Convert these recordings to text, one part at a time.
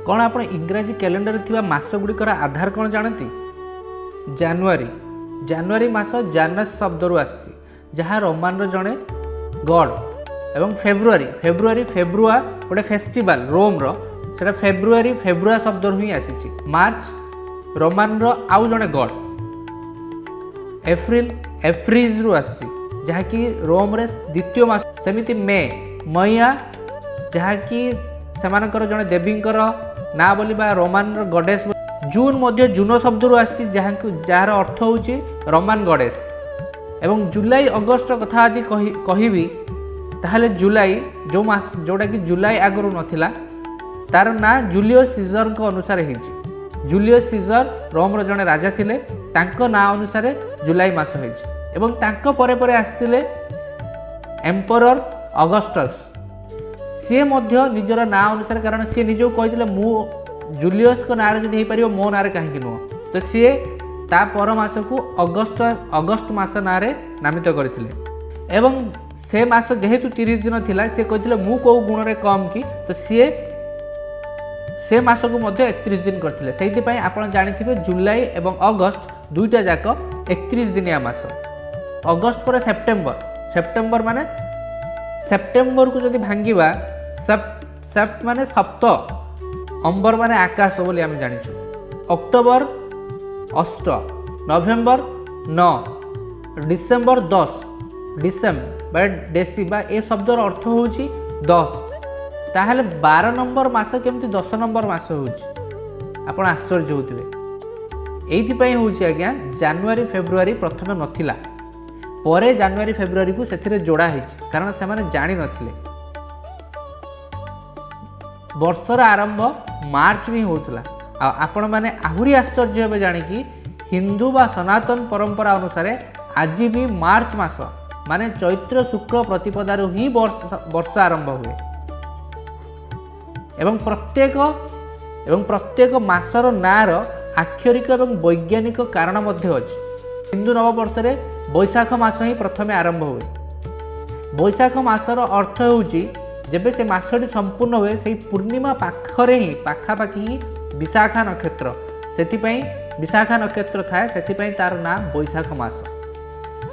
कौन आप इंग्राजी कैलेंडर थिबा मास गुड़िकर आधार कौन जानती? जानुआरी। जानुआरी मास जानस शब्द आसी जहाँ रोमान जड़े गॉड। एवं फेब्रुआरी फेब्रुआरी फेब्रुआ गोटे फेस्टिवल रोम रो फेब्रुआरी फेब्रुआ शब्द ही आसी। मार्च रोमान आउ जड़े गॉड। एप्रिल एफ्रिज रु आसी जहाँकि रोम रे द्वितीय मास। सेमिति मे मैया जहाँकि सेमानकर जड़े देवींकर ना बोली रोमान गडेस। जून मध्य जून शब्द रु आसी जार अर्थ होची रोमान गडेस। एवं जुलाई अगस्ट कथा आदि कहिबी ताहले जुलाई जो मास जोटा कि जुलाई आगु नथिला तार ना जूलियस सीजर को अनुसार होईची। जूलियस सीजर रोम रो जने राजा थिले तांको ना अनुसार जुलाई मास होईची। एवं तांको परे परे आस्तिले एम्परर अगस्टस। सी मध्य निजर ना अनुसार कारण सी निजो कहिथिले मु जूलियस को नारे जदि हे परियो मो नारे काहे नुह तो सी ता पर मास को अगस्ट मास नारे नामित करथिले। एवं से मास जेहेतु 30 दिन थिला से कहिथिले मु को गुण रे कम कि तो सी से मास को मध्य 31 दिन करथिले। सेहि पई आपण जानिथिबे जुलाई एवं अगस्त दुईटा जाक 31 दिनिया मास। अगस्त पर सेप्टेम्बर सेप्टेम्बर माने सेप्टेम्बर को जदि भांगिबा सेप्ट माने सप्त अंबर माने आकाश बोली आम जानिछु। अक्टोबर 8 नवेम्बर 9 डिसेम्बर 10 डिसेम्बर डेसी बा ए शब्दर अर्थ होची 10 ताहले 12 नंबर मास केमती 10 नंबर मास होची आपण आश्चर्य होतिबे। एइथि पई होची आज्ञा जानुआरी फेब्रुआरी प्रथमे नथिला परे जानुआरी फेब्रुआरी को सेथिरे जोड़ा होईची कारण से माने जानि नथिले। वर्षर आरंभ मार्च रे होतला। आपण माने आहुरी आश्चर्य हेबे जानि कि हिंदू बा सनातन परंपरा अनुसार आज भी मार्च मास माने चैत्र शुक्ल प्रतिपदार ही वर्ष आरंभ हुए। एवं प्रत्येक मासर नार आक्षरिक एवं वैज्ञानिक कारण मध्य अछि। हिंदू नववर्ष रे बैशाख मास ही प्रथमे आरंभ हुए। बैशाख मासर अर्थ होउची जेबे से मासटी संपूर्ण हुए से पूर्णिमा पाखरे ही पाखापाखि ही विशाखा नक्षत्र सेथिपई विशाखा नक्षत्र थाए सेथिपई तार नाम बैशाख मास।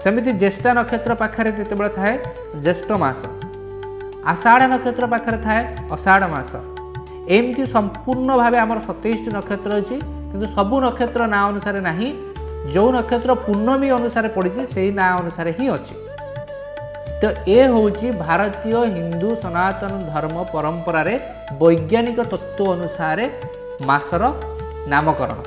सेमिति ज्येष्ठा नक्षत्र पाखरे जेतेबेले थाए ज्येष्ठ मास। आषाढ़ नक्षत्र पाखरे थाए आषाढ़ मास। एमती संपूर्ण भावे आमर 27 नक्षत्र अछि किंतु सबु नक्षत्र ना अनुसार नाही। जो नक्षत्र पूर्णमी अनुसार पड़ी से ना अनुसार ही अच्छी। तो ये होची भारतीय हिंदू सनातन धर्म परंपरा रे वैज्ञानिक तत्व अनुसार मासर नामकरण।